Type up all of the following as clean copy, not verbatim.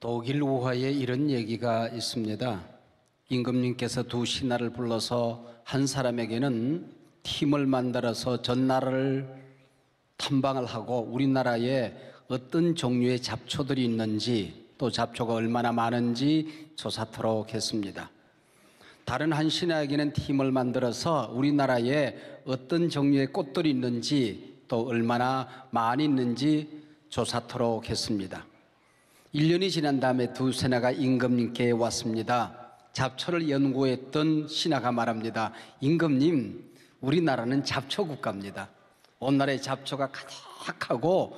독일 우화에 이런 얘기가 있습니다. 임금님께서 두 신하를 불러서 한 사람에게는 팀을 만들어서 전 나라를 탐방을 하고 우리나라에 어떤 종류의 잡초들이 있는지 또 잡초가 얼마나 많은지 조사토록 했습니다. 다른 한 신하에게는 팀을 만들어서 우리나라에 어떤 종류의 꽃들이 있는지 또 얼마나 많이 있는지 조사토록 했습니다. 1년이 지난 다음에 두 신하가 임금님께 왔습니다. 잡초를 연구했던 신하가 말합니다. 임금님, 우리나라는 잡초 국가입니다. 온 나라에 잡초가 가득하고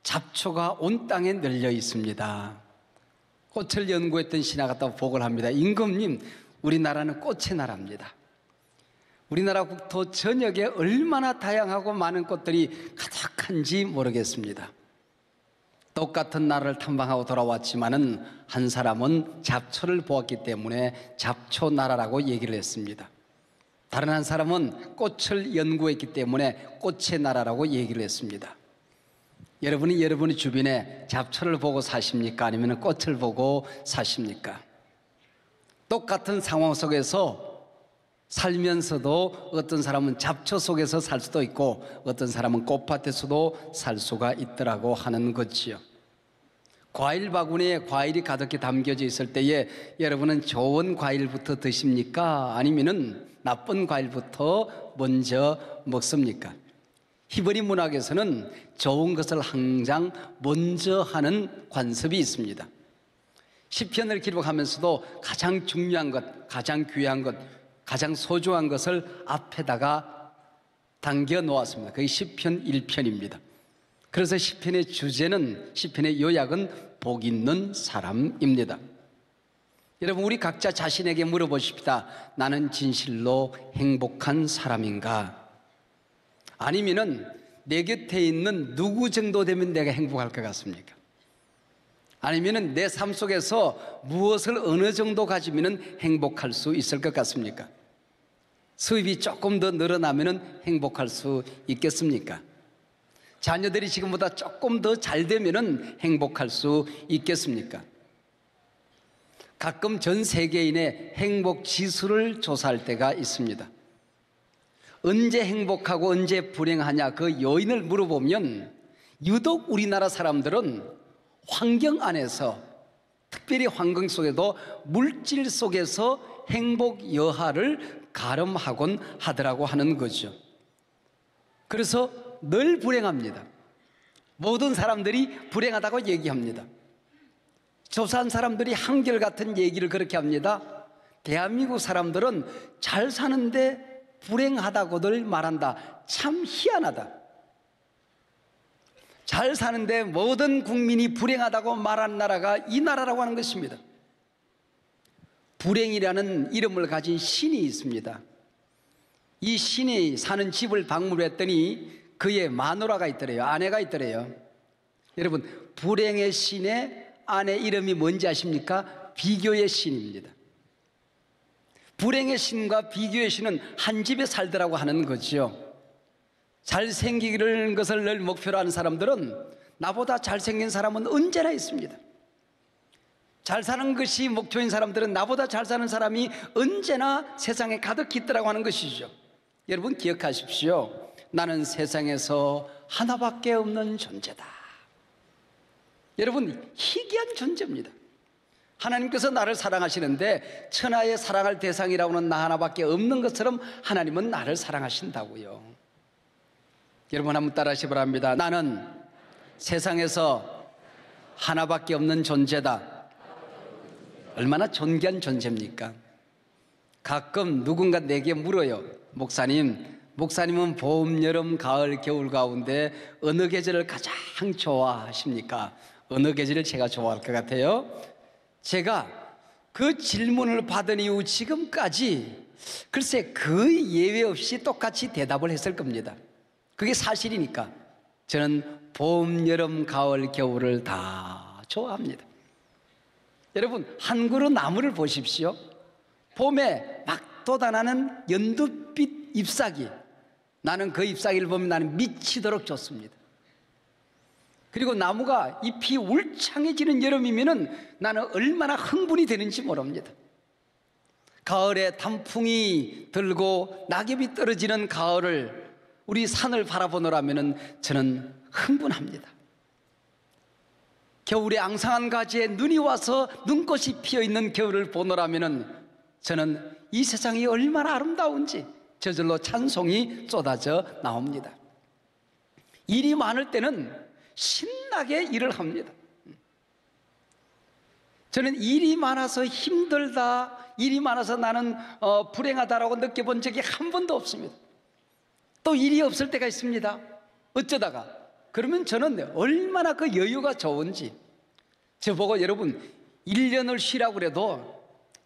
잡초가 온 땅에 널려 있습니다. 꽃을 연구했던 신하가 또 보고를 합니다. 임금님, 우리나라는 꽃의 나라입니다. 우리나라 국토 전역에 얼마나 다양하고 많은 꽃들이 가득한지 모르겠습니다. 똑같은 나라를 탐방하고 돌아왔지만은 한 사람은 잡초를 보았기 때문에 잡초 나라라고 얘기를 했습니다. 다른 한 사람은 꽃을 연구했기 때문에 꽃의 나라라고 얘기를 했습니다. 여러분이 여러분의 주변에 잡초를 보고 사십니까? 아니면 꽃을 보고 사십니까? 똑같은 상황 속에서 살면서도 어떤 사람은 잡초 속에서 살 수도 있고 어떤 사람은 꽃밭에서도 살 수가 있더라고 하는 거지요. 과일 바구니에 과일이 가득히 담겨져 있을 때에 여러분은 좋은 과일부터 드십니까? 아니면은 나쁜 과일부터 먼저 먹습니까? 히브리 문학에서는 좋은 것을 항상 먼저 하는 관습이 있습니다. 시편을 기록하면서도 가장 중요한 것, 가장 귀한 것, 가장 소중한 것을 앞에다가 당겨 놓았습니다. 그게 시편 1편입니다. 그래서 시편의 주제는, 시편의 요약은 복 있는 사람입니다. 여러분, 우리 각자 자신에게 물어보십시다. 나는 진실로 행복한 사람인가? 아니면은 내 곁에 있는 누구 정도 되면 내가 행복할 것 같습니까? 아니면은 내 삶 속에서 무엇을 어느 정도 가지면은 행복할 수 있을 것 같습니까? 수입이 조금 더 늘어나면은 행복할 수 있겠습니까? 자녀들이 지금보다 조금 더 잘 되면은 행복할 수 있겠습니까? 가끔 전 세계인의 행복 지수를 조사할 때가 있습니다. 언제 행복하고 언제 불행하냐 그 요인을 물어보면 유독 우리나라 사람들은 환경 안에서, 특별히 환경 속에도 물질 속에서 행복 여하를 가름하곤 하더라고 하는 거죠. 그래서 늘 불행합니다. 모든 사람들이 불행하다고 얘기합니다. 조사한 사람들이 한결같은 얘기를 그렇게 합니다. 대한민국 사람들은 잘 사는데 불행하다고들 말한다. 참 희한하다. 잘 사는데 모든 국민이 불행하다고 말한 나라가 이 나라라고 하는 것입니다. 불행이라는 이름을 가진 신이 있습니다. 이 신이 사는 집을 방문했더니 그의 마누라가 있더래요. 아내가 있더래요. 여러분, 불행의 신의 아내 이름이 뭔지 아십니까? 비교의 신입니다. 불행의 신과 비교의 신은 한 집에 살더라고 하는 거죠. 잘생기는 것을 늘 목표로 하는 사람들은 나보다 잘생긴 사람은 언제나 있습니다. 잘 사는 것이 목표인 사람들은 나보다 잘 사는 사람이 언제나 세상에 가득히 있더라고 하는 것이죠. 여러분 기억하십시오. 나는 세상에서 하나밖에 없는 존재다. 여러분, 희귀한 존재입니다. 하나님께서 나를 사랑하시는데 천하의 사랑할 대상이라고는 나 하나밖에 없는 것처럼 하나님은 나를 사랑하신다고요. 여러분 한번 따라하시기 바랍니다. 나는 세상에서 하나밖에 없는 존재다. 얼마나 존귀한 존재입니까? 가끔 누군가 내게 물어요. 목사님은 봄, 여름, 가을, 겨울 가운데 어느 계절을 가장 좋아하십니까? 어느 계절을 제가 좋아할 것 같아요? 제가 그 질문을 받은 이후 지금까지 글쎄 그 예외 없이 똑같이 대답을 했을 겁니다. 그게 사실이니까 저는 봄, 여름, 가을, 겨울을 다 좋아합니다. 여러분, 한 그루 나무를 보십시오. 봄에 막 돋아나는 연두빛 잎사귀, 나는 그 잎사귀를 보면 나는 미치도록 좋습니다. 그리고 나무가 잎이 울창해지는 여름이면은 나는 얼마나 흥분이 되는지 모릅니다. 가을에 단풍이 들고 낙엽이 떨어지는 가을을, 우리 산을 바라보노라면은 저는 흥분합니다. 겨울에 앙상한 가지에 눈이 와서 눈꽃이 피어있는 겨울을 보노라면은 저는 이 세상이 얼마나 아름다운지 저절로 찬송이 쏟아져 나옵니다. 일이 많을 때는 신나게 일을 합니다. 저는 일이 많아서 힘들다, 일이 많아서 나는 불행하다라고 느껴본 적이 한 번도 없습니다. 또 일이 없을 때가 있습니다. 어쩌다가. 그러면 저는 얼마나 그 여유가 좋은지. 저보고 여러분 1년을 쉬라고 그래도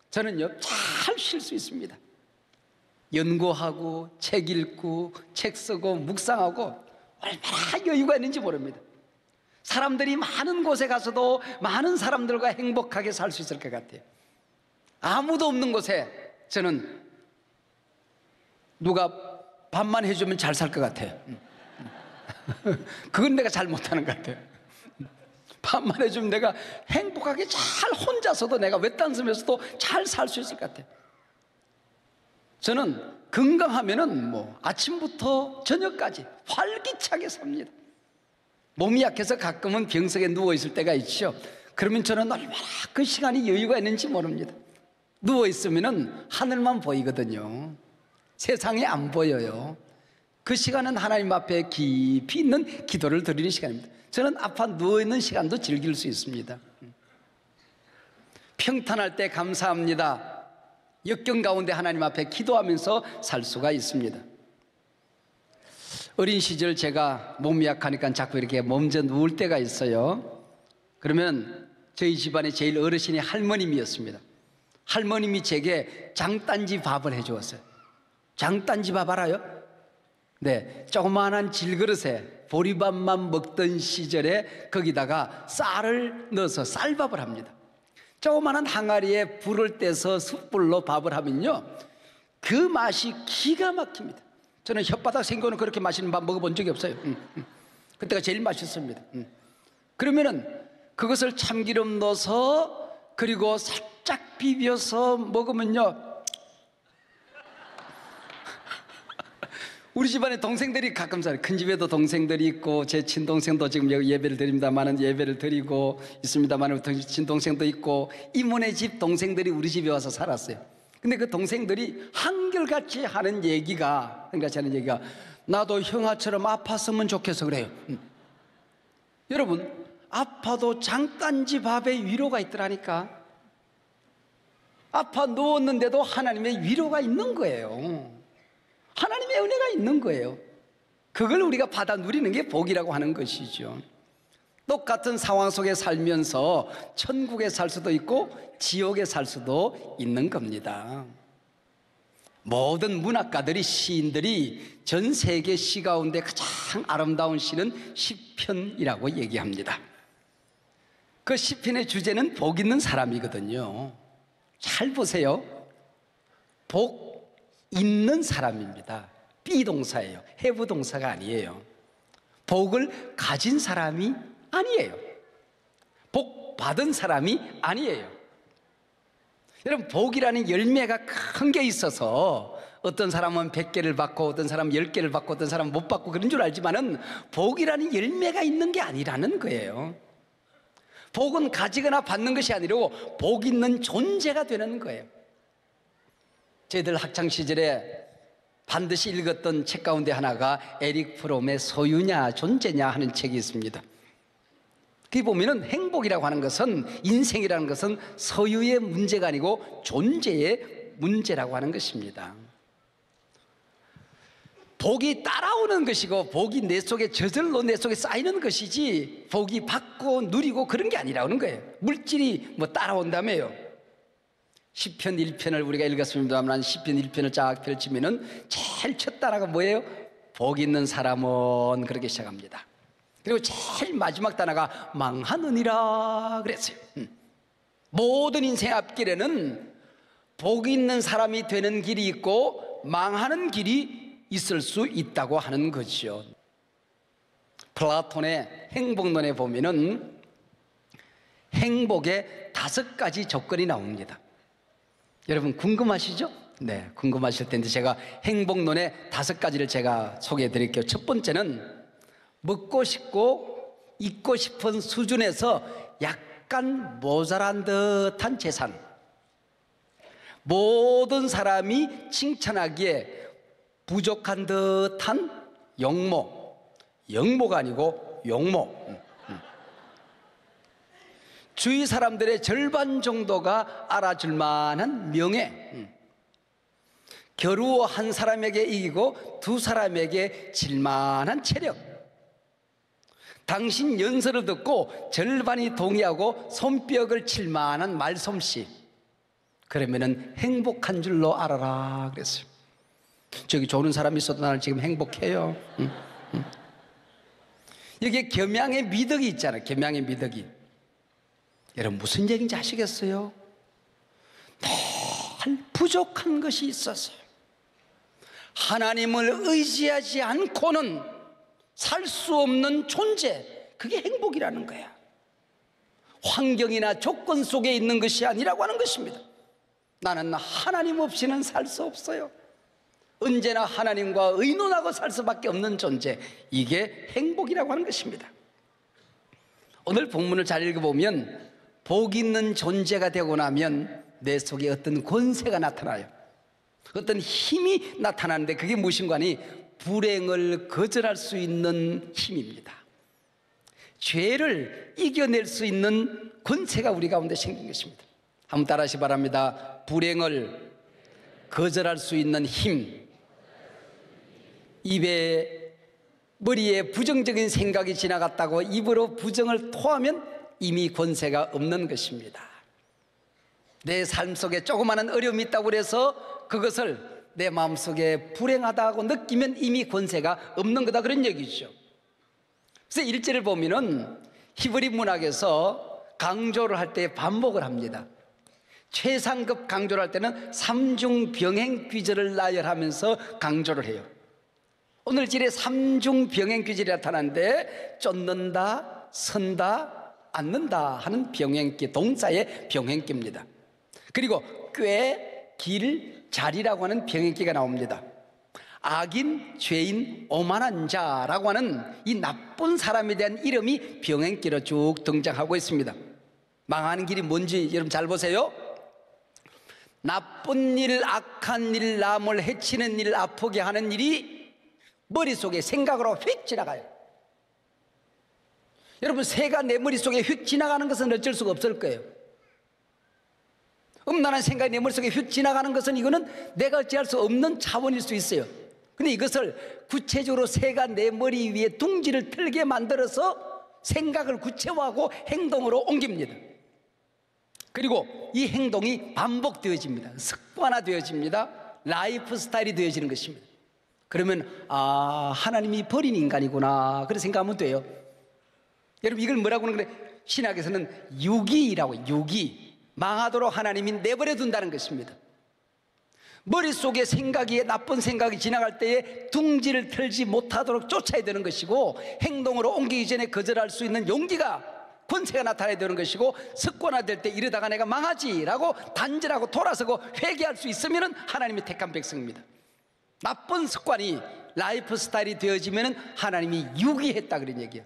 저는요 잘 쉴 수 있습니다. 연구하고 책 읽고 책 쓰고 묵상하고 얼마나 여유가 있는지 모릅니다. 사람들이 많은 곳에 가서도 많은 사람들과 행복하게 살 수 있을 것 같아요. 아무도 없는 곳에 저는 누가 밥만 해주면 잘 살 것 같아요. 그건 내가 잘 못하는 것 같아요. 밥만 해주면 내가 행복하게 잘 혼자서도 내가 외딴 섬에서도 잘 살 수 있을 것 같아요. 저는 건강하면은 뭐 아침부터 저녁까지 활기차게 삽니다. 몸이 약해서 가끔은 병석에 누워있을 때가 있죠. 그러면 저는 얼마나 그 시간이 여유가 있는지 모릅니다. 누워있으면은 하늘만 보이거든요. 세상이 안 보여요. 그 시간은 하나님 앞에 깊이 있는 기도를 드리는 시간입니다. 저는 아파 누워있는 시간도 즐길 수 있습니다. 평탄할 때 감사합니다. 역경 가운데 하나님 앞에 기도하면서 살 수가 있습니다. 어린 시절 제가 몸이 약하니까 자꾸 이렇게 몸져 누울 때가 있어요. 그러면 저희 집안의 제일 어르신이 할머님이었습니다. 할머님이 제게 장단지 밥을 해주었어요. 장단지 밥 알아요? 네, 조그마한 질그릇에 보리밥만 먹던 시절에 거기다가 쌀을 넣어서 쌀밥을 합니다. 조그마한 항아리에 불을 떼서 숯불로 밥을 하면요 그 맛이 기가 막힙니다. 저는 혓바닥 생겨는 그렇게 맛있는 밥 먹어본 적이 없어요. 그때가 제일 맛있습니다. 그러면은 그것을 참기름 넣어서 그리고 살짝 비벼서 먹으면요 우리 집안에 동생들이 가끔 살아요. 큰 집에도 동생들이 있고 제 친동생도 지금 여기 예배를 드립니다만은 예배를 드리고 있습니다만은 친동생도 있고 이모네 집 동생들이 우리 집에 와서 살았어요. 근데 그 동생들이 한결같이 하는 얘기가 나도 형아처럼 아팠으면 좋겠어 그래요. 여러분 아파도 장단지 밥에 위로가 있더라니까. 아파 누웠는데도 하나님의 위로가 있는 거예요. 하나님의 은혜가 있는 거예요. 그걸 우리가 받아 누리는 게 복이라고 하는 것이죠. 똑같은 상황 속에 살면서 천국에 살 수도 있고 지옥에 살 수도 있는 겁니다. 모든 문학가들이 시인들이 전 세계 시 가운데 가장 아름다운 시는 시편이라고 얘기합니다. 그 시편의 주제는 복 있는 사람이거든요. 잘 보세요. 복 있는 사람입니다. 비동사예요. have 동사가 아니에요. 복을 가진 사람이 아니에요. 복 받은 사람이 아니에요. 여러분 복이라는 열매가 큰 게 있어서 어떤 사람은 100개를 받고 어떤 사람은 10개를 받고 어떤 사람은 못 받고 그런 줄 알지만은 복이라는 열매가 있는 게 아니라는 거예요. 복은 가지거나 받는 것이 아니고 복 있는 존재가 되는 거예요. 저희들 학창시절에 반드시 읽었던 책 가운데 하나가 에릭 프롬의 소유냐 존재냐 하는 책이 있습니다. 거기 보면은 행복이라고 하는 것은, 인생이라는 것은 소유의 문제가 아니고 존재의 문제라고 하는 것입니다. 복이 따라오는 것이고 복이 내 속에 저절로 내 속에 쌓이는 것이지 복이 받고 누리고 그런 게 아니라는 거예요. 물질이 뭐 따라온다며요. 시편 1편을 우리가 읽었습니다만 시편 1편을 쫙 펼치면은 제일 첫 단어가 뭐예요? 복 있는 사람은, 그렇게 시작합니다. 그리고 제일 마지막 단어가 망하느니라 그랬어요. 모든 인생 앞길에는 복 있는 사람이 되는 길이 있고 망하는 길이 있을 수 있다고 하는 거죠. 플라톤의 행복론에 보면은 행복의 5가지 조건이 나옵니다. 여러분 궁금하시죠? 네, 궁금하실 텐데 제가 행복론의 5가지를 제가 소개해 드릴게요. 첫 번째는 먹고 싶고 입고 싶은 수준에서 약간 모자란 듯한 재산. 모든 사람이 칭찬하기에 부족한 듯한 영모. 영모가 아니고 용모. 주위 사람들의 절반 정도가 알아줄 만한 명예. 겨루 한 사람에게 이기고 두 사람에게 질 만한 체력. 당신 연설을 듣고 절반이 동의하고 손뼉을 칠 만한 말솜씨. 그러면은 행복한 줄로 알아라 그랬어요. 저기 좋은 사람이 있어도 나는 지금 행복해요. 여기에 겸양의 미덕이 있잖아요. 겸양의 미덕이. 여러분 무슨 얘기인지 아시겠어요? 늘 부족한 것이 있어서 하나님을 의지하지 않고는 살 수 없는 존재, 그게 행복이라는 거야. 환경이나 조건 속에 있는 것이 아니라고 하는 것입니다. 나는 하나님 없이는 살 수 없어요. 언제나 하나님과 의논하고 살 수밖에 없는 존재, 이게 행복이라고 하는 것입니다. 오늘 본문을 잘 읽어보면 복 있는 존재가 되고 나면 내 속에 어떤 권세가 나타나요. 어떤 힘이 나타나는데 그게 무엇인가 하니 불행을 거절할 수 있는 힘입니다. 죄를 이겨낼 수 있는 권세가 우리 가운데 생긴 것입니다. 한번 따라하시 바랍니다. 불행을 거절할 수 있는 힘. 입에 머리에 부정적인 생각이 지나갔다고 입으로 부정을 토하면 이미 권세가 없는 것입니다. 내 삶 속에 조그마한 어려움이 있다고 해서 그것을 내 마음속에 불행하다고 느끼면 이미 권세가 없는 거다, 그런 얘기죠. 그래서 1절을 보면은 히브리 문학에서 강조를 할 때 반복을 합니다. 최상급 강조를 할 때는 삼중병행귀절을 나열하면서 강조를 해요. 오늘 질에 삼중병행귀절이 나타나는데 쫓는다, 선다, 앉는다 하는 병행귀, 동사의 병행귀입니다. 그리고 꽤, 길, 자리라고 하는 병행귀가 나옵니다. 악인, 죄인, 오만한 자라고 하는 이 나쁜 사람에 대한 이름이 병행귀로 쭉 등장하고 있습니다. 망하는 길이 뭔지 여러분 잘 보세요. 나쁜 일, 악한 일, 남을 해치는 일, 아프게 하는 일이 머릿속에 생각으로 휙 지나가요. 여러분 새가 내 머릿속에 휙 지나가는 것은 어쩔 수가 없을 거예요. 음란한 생각이 내 머릿속에 휙 지나가는 것은 이거는 내가 어찌할 수 없는 차원일 수 있어요. 근데 이것을 구체적으로 새가 내 머리 위에 둥지를 틀게 만들어서 생각을 구체화하고 행동으로 옮깁니다. 그리고 이 행동이 반복되어집니다. 습관화되어집니다. 라이프 스타일이 되어지는 것입니다. 그러면 하나님이 버린 인간이구나 그렇게 생각하면 돼요. 여러분 이걸 뭐라고 하는 거예요? 신학에서는 유기라고, 유기. 망하도록 하나님이 내버려 둔다는 것입니다. 머릿속에 생각이, 나쁜 생각이 지나갈 때에 둥지를 틀지 못하도록 쫓아야 되는 것이고, 행동으로 옮기기 전에 거절할 수 있는 용기가, 권세가 나타나야 되는 것이고, 습관화될 때 이러다가 내가 망하지라고 단절하고 돌아서고 회개할 수 있으면 하나님이 택한 백성입니다. 나쁜 습관이 라이프 스타일이 되어지면 하나님이 유기했다 그런 얘기예요.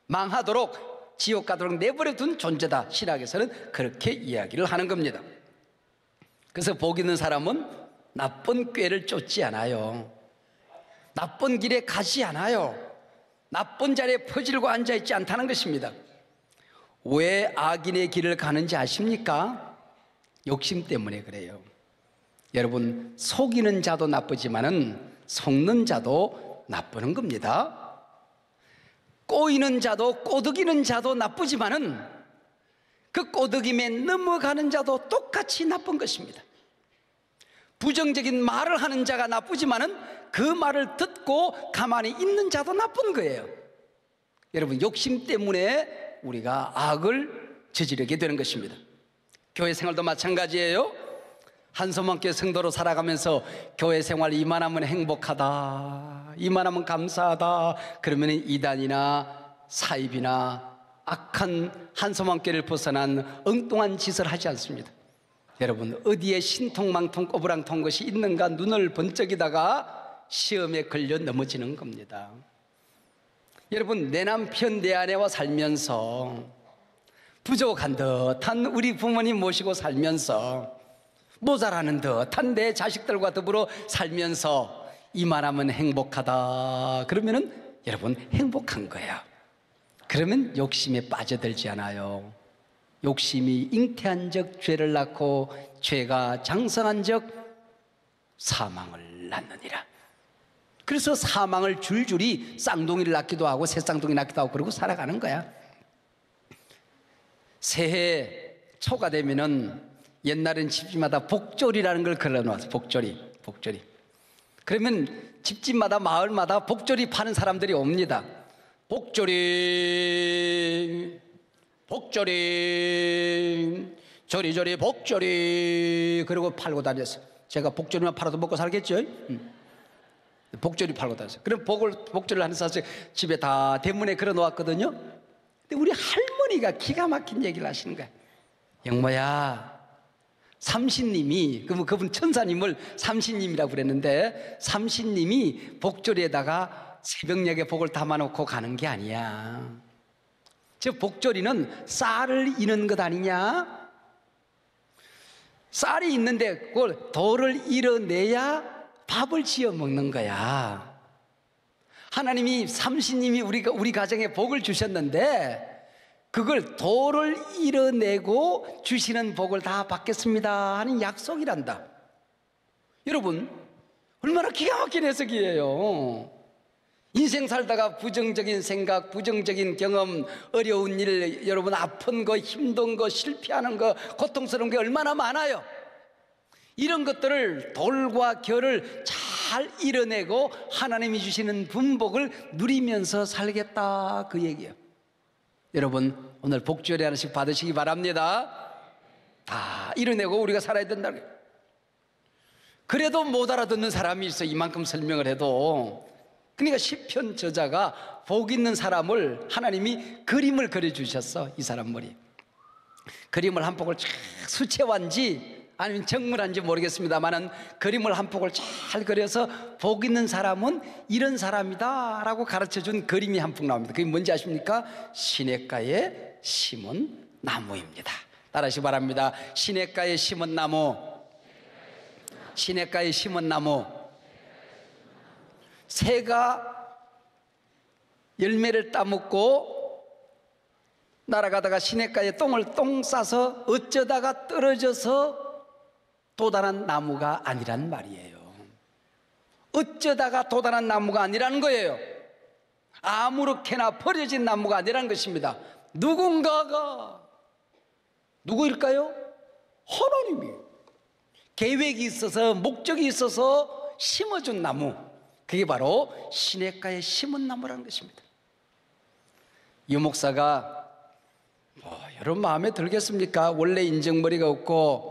망하도록, 지옥 가도록 내버려 둔 존재다. 신학에서는 그렇게 이야기를 하는 겁니다. 그래서 복 있는 사람은 나쁜 꾀를 쫓지 않아요. 나쁜 길에 가지 않아요. 나쁜 자리에 퍼질고 앉아있지 않다는 것입니다. 왜 악인의 길을 가는지 아십니까? 욕심 때문에 그래요. 여러분 속이는 자도 나쁘지만은 속는 자도 나쁘는 겁니다. 꼬이는 자도 꼬드기는 자도 나쁘지만은 그 꼬드김에 넘어가는 자도 똑같이 나쁜 것입니다. 부정적인 말을 하는 자가 나쁘지만은 그 말을 듣고 가만히 있는 자도 나쁜 거예요. 여러분 욕심 때문에 우리가 악을 저지르게 되는 것입니다. 교회 생활도 마찬가지예요. 한소망교회 성도로 살아가면서 교회 생활 이만하면 행복하다, 이만하면 감사하다 그러면 이단이나 사입이나 악한 한소망교회를 벗어난 엉뚱한 짓을 하지 않습니다. 여러분, 어디에 신통망통 꼬부랑통 것이 있는가 눈을 번쩍이다가 시험에 걸려 넘어지는 겁니다. 여러분, 내 남편 내 아내와 살면서 부족한 듯한 우리 부모님 모시고 살면서 모자라는 듯한 내 자식들과 더불어 살면서 이만하면 행복하다 그러면은 여러분 행복한 거예요. 그러면 욕심에 빠져들지 않아요. 욕심이 잉태한 적 죄를 낳고 죄가 장성한 적 사망을 낳느니라. 그래서 사망을 줄줄이 쌍둥이를 낳기도 하고 새 쌍둥이 낳기도 하고 그러고 살아가는 거야. 새해 초가 되면은 옛날엔 집집마다 복조리라는 걸 걸어놓았어. 복조리. 그러면 집집마다 마을마다 복조리 파는 사람들이 옵니다. 복조리 조리조리 복조리 그러고 팔고 다녔어. 제가 복조리만 팔아도 먹고 살겠죠? 복조리 팔고 다녔어요. 그럼 복조리를 하는 사람이 집에 다 대문에 걸어 놓았거든요. 근데 우리 할머니가 기가 막힌 얘기를 하시는 거야. 영모야, 삼신님이, 그분 천사님을 삼신님이라고 그랬는데, 삼신님이 복조리에다가 새벽녘에 복을 담아놓고 가는 게 아니야. 저 복조리는 쌀을 이는 것 아니냐? 쌀이 있는데 그걸 돌을 이뤄내야 밥을 지어 먹는 거야. 하나님이 삼신님이 우리 가정에 복을 주셨는데 그걸 돌을 이뤄내고 주시는 복을 다 받겠습니다 하는 약속이란다. 여러분, 얼마나 기가 막힌 해석이에요. 인생 살다가 부정적인 생각, 부정적인 경험, 어려운 일, 여러분 아픈 거, 힘든 거, 실패하는 거, 고통스러운 게 얼마나 많아요. 이런 것들을 돌과 결을 잘 이뤄내고 하나님이 주시는 분복을 누리면서 살겠다 그 얘기예요. 여러분, 오늘 복주일에 하나씩 받으시기 바랍니다. 다 이뤄내고 우리가 살아야 된다는 거예요. 그래도 못 알아듣는 사람이 있어. 이만큼 설명을 해도. 그러니까 시편 저자가 복 있는 사람을 하나님이 그림을 그려주셨어. 이 사람 머리 그림을 한 폭을 쫙 수채화인지 아니면 정물한지 모르겠습니다만은 그림을 한 폭을 잘 그려서 복 있는 사람은 이런 사람이다 라고 가르쳐준 그림이 한 폭 나옵니다. 그게 뭔지 아십니까? 시냇가에 심은 나무입니다. 따라하시기 바랍니다. 시냇가에 심은 나무, 시냇가에 심은 나무. 새가 열매를 따먹고 날아가다가 시냇가에 똥 싸서 어쩌다가 떨어져서 도달한 나무가 아니란 말이에요. 어쩌다가 도달한 나무가 아니라는 거예요. 아무렇게나 버려진 나무가 아니라는 것입니다. 누군가가, 누구일까요? 하나님이 계획이 있어서 목적이 있어서 심어준 나무, 그게 바로 시냇가에 심은 나무라는 것입니다. 유 목사가 여러분 마음에 들겠습니까? 원래 인정머리가 없고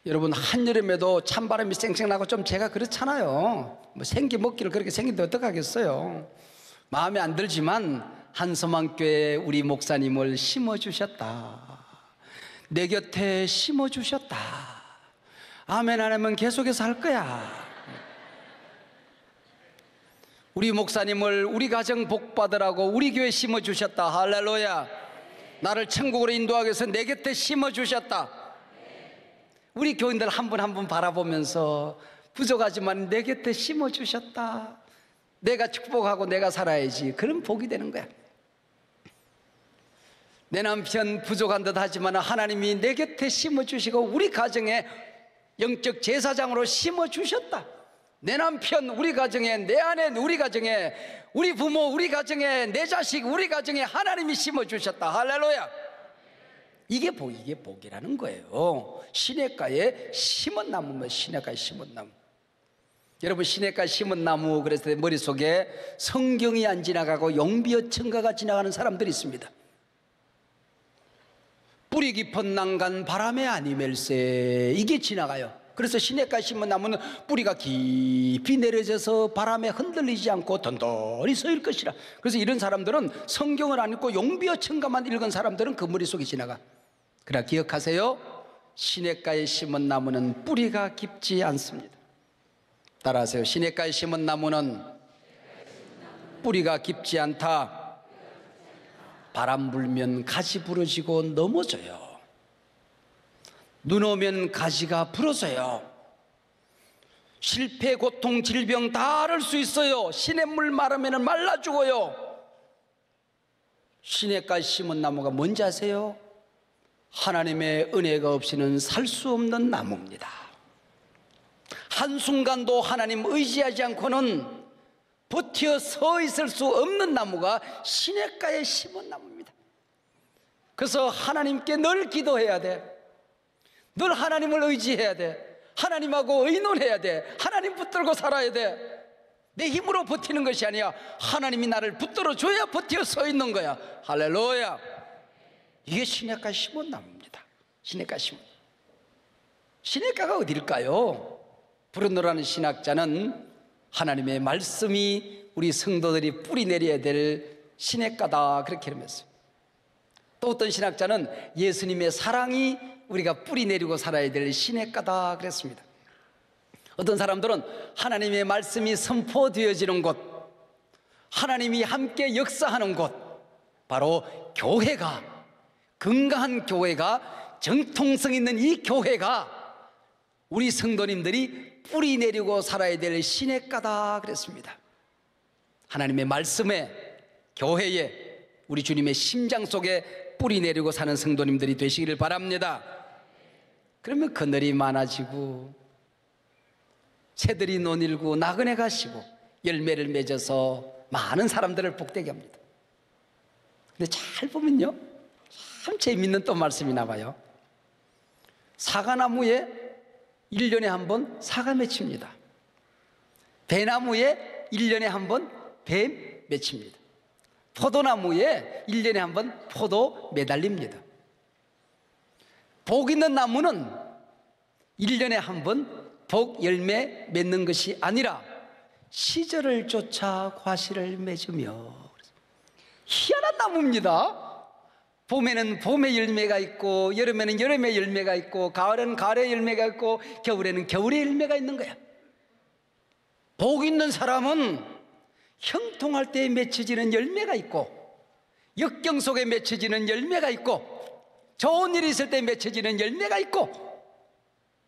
여러분 한여름에도 찬바람이 쌩쌩 나고 좀 제가 그렇잖아요. 뭐 생기 먹기를 그렇게 생긴데 어떡하겠어요. 마음에 안 들지만 한소망교회 우리 목사님을 심어주셨다. 내 곁에 심어주셨다. 아멘 안 하면 계속해서 할 거야. 우리 목사님을 우리 가정 복받으라고 우리 교회에 심어주셨다. 할렐루야. 나를 천국으로 인도하기 위해서 내 곁에 심어주셨다. 우리 교인들 한 분 한 분 바라보면서 부족하지만 내 곁에 심어주셨다. 내가 축복하고 내가 살아야지. 그런 복이 되는 거야. 내 남편 부족한 듯 하지만 하나님이 내 곁에 심어주시고 우리 가정에 영적 제사장으로 심어주셨다. 내 남편 우리 가정에, 내 아내 우리 가정에, 우리 부모 우리 가정에, 내 자식 우리 가정에 하나님이 심어주셨다. 할렐루야. 이게 복이라는 거예요. 시냇가에 심은 나무면 시냇가에 심은 나무. 여러분 시냇가에 심은 나무 그래서 내 머릿속에 성경이 안 지나가고 용비어 청가가 지나가는 사람들이 있습니다. 뿌리 깊은 난간 바람에 아니멜세, 이게 지나가요. 그래서 시냇가에 심은 나무는 뿌리가 깊이 내려져서 바람에 흔들리지 않고 던던히 서일 것이라. 그래서 이런 사람들은 성경을 안 읽고 용비어 청가만 읽은 사람들은 그 머릿속에 지나가. 그러나 기억하세요, 시냇가에 심은 나무는 뿌리가 깊지 않습니다. 따라하세요. 시냇가에 심은 나무는 뿌리가 깊지 않다. 바람 불면 가지 부러지고 넘어져요. 눈 오면 가지가 부러져요. 실패, 고통, 질병 다 앓을 수 있어요. 시냇물 마르면 말라 죽어요. 시냇가에 심은 나무가 뭔지 아세요? 하나님의 은혜가 없이는 살 수 없는 나무입니다. 한순간도 하나님 의지하지 않고는 버텨 서 있을 수 없는 나무가 시냇가에 심은 나무입니다. 그래서 하나님께 늘 기도해야 돼. 늘 하나님을 의지해야 돼. 하나님하고 의논해야 돼. 하나님 붙들고 살아야 돼. 내 힘으로 버티는 것이 아니야. 하나님이 나를 붙들어 줘야 버텨 서 있는 거야. 할렐루야. 이게 시냇가에 심은 나무입니다. 시냇가에 심은. 시냇가가 어딜까요? 브루노라는 신학자는 하나님의 말씀이 우리 성도들이 뿌리 내려야 될 시냇가다, 그렇게 이름했어요. 또 어떤 신학자는 예수님의 사랑이 우리가 뿌리 내리고 살아야 될 시냇가다 그랬습니다. 어떤 사람들은 하나님의 말씀이 선포되어지는 곳, 하나님이 함께 역사하는 곳, 바로 교회가, 건강한 교회가, 정통성 있는 이 교회가 우리 성도님들이 뿌리 내리고 살아야 될 시냇가다 그랬습니다. 하나님의 말씀에, 교회에, 우리 주님의 심장 속에 뿌리 내리고 사는 성도님들이 되시기를 바랍니다. 그러면 그늘이 많아지고 새들이 논일고 나그네가 시고 열매를 맺어서 많은 사람들을 복되게 합니다. 근데 잘 보면요, 참 재밌는 또 말씀이 나와요. 사과나무에 1년에 한 번 사과 맺힙니다. 배나무에 1년에 한 번 배 맺힙니다. 포도나무에 1년에 한 번 포도 매달립니다. 복 있는 나무는 1년에 한 번 복 열매 맺는 것이 아니라 시절을 쫓아 과실을 맺으며, 희한한 나무입니다. 봄에는 봄의 열매가 있고, 여름에는 여름의 열매가 있고, 가을에는 가을의 열매가 있고, 겨울에는 겨울의 열매가 있는 거야. 복 있는 사람은 형통할 때 맺혀지는 열매가 있고, 역경 속에 맺혀지는 열매가 있고, 좋은 일이 있을 때 맺혀지는 열매가 있고,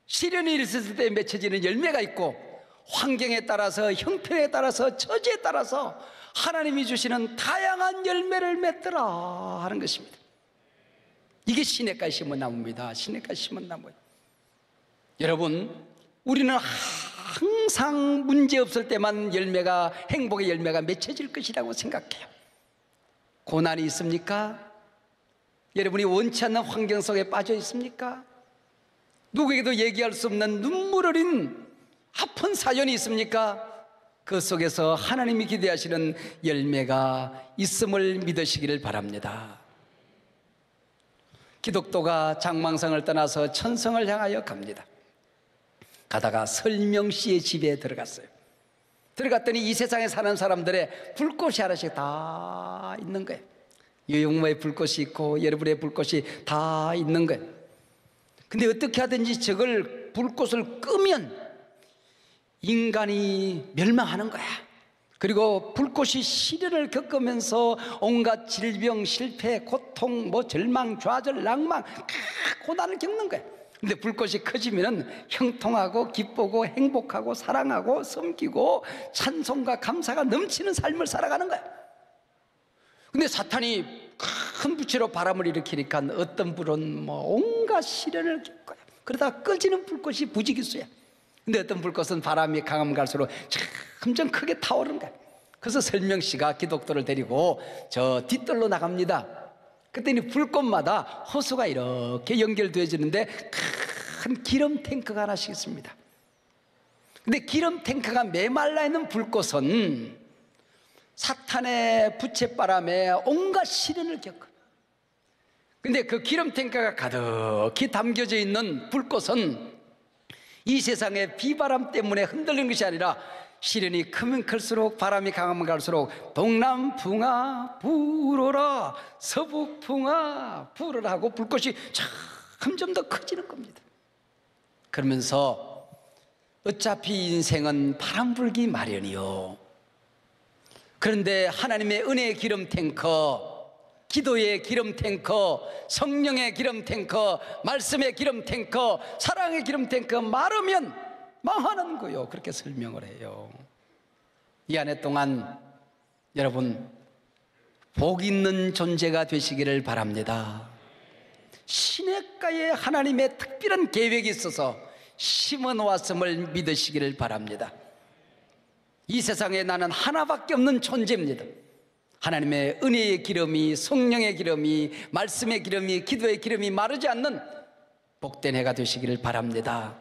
시련이 있을 때 맺혀지는 열매가 있고, 환경에 따라서, 형편에 따라서, 처지에 따라서 하나님이 주시는 다양한 열매를 맺더라 하는 것입니다. 이게 시냇가에 심은 나무입니다. 시냇가에 심은 나무. 여러분, 우리는 항상 문제 없을 때만 열매가, 행복의 열매가 맺혀질 것이라고 생각해요. 고난이 있습니까? 여러분이 원치 않는 환경 속에 빠져 있습니까? 누구에게도 얘기할 수 없는 눈물 어린 아픈 사연이 있습니까? 그 속에서 하나님이 기대하시는 열매가 있음을 믿으시기를 바랍니다. 기독도가 장망성을 떠나서 천성을 향하여 갑니다. 가다가 설명씨의 집에 들어갔어요. 들어갔더니 이 세상에 사는 사람들의 불꽃이 하나씩 다 있는 거예요. 유용모의 불꽃이 있고 여러분의 불꽃이 다 있는 거예요. 근데 어떻게 하든지 저걸 불꽃을 끄면 인간이 멸망하는 거야. 그리고 불꽃이 시련을 겪으면서 온갖 질병, 실패, 고통, 절망, 좌절, 낭망, 고난을 겪는 거야. 근데 불꽃이 커지면은 형통하고 기쁘고 행복하고 사랑하고 섬기고 찬송과 감사가 넘치는 삶을 살아가는 거야. 근데 사탄이 큰 부채로 바람을 일으키니까 어떤 불은 온갖 시련을 겪어요. 그러다 꺼지는 불꽃이 부지기수야. 근데 어떤 불꽃은 바람이 강하면 갈수록 점점 크게 타오르는 거야. 그래서 설명씨가 기독도를 데리고 저 뒷뜰로 나갑니다. 그때는 불꽃마다 호수가 이렇게 연결되어지는데 큰 기름 탱크가 하나씩 있습니다. 근데 기름 탱크가 메말라 있는 불꽃은 사탄의 부채바람에 온갖 시련을 겪어. 근데 그 기름 탱크가 가득히 담겨져 있는 불꽃은 이 세상의 비바람 때문에 흔들리는 것이 아니라 시련이 크면 클수록, 바람이 강하면 갈수록 동남풍아 불어라, 서북풍아 불어라 하고 불꽃이 점점 더 커지는 겁니다. 그러면서 어차피 인생은 바람 불기 마련이요, 그런데 하나님의 은혜의 기름 탱커, 기도의 기름 탱커, 성령의 기름 탱커, 말씀의 기름 탱커, 사랑의 기름 탱커 마르면 망하는 거요, 그렇게 설명을 해요. 이 한 해 동안 여러분 복 있는 존재가 되시기를 바랍니다. 시냇가에 하나님의 특별한 계획이 있어서 심어 놓았음을 믿으시기를 바랍니다. 이 세상에 나는 하나밖에 없는 존재입니다. 하나님의 은혜의 기름이, 성령의 기름이, 말씀의 기름이, 기도의 기름이 마르지 않는 복된 해가 되시기를 바랍니다.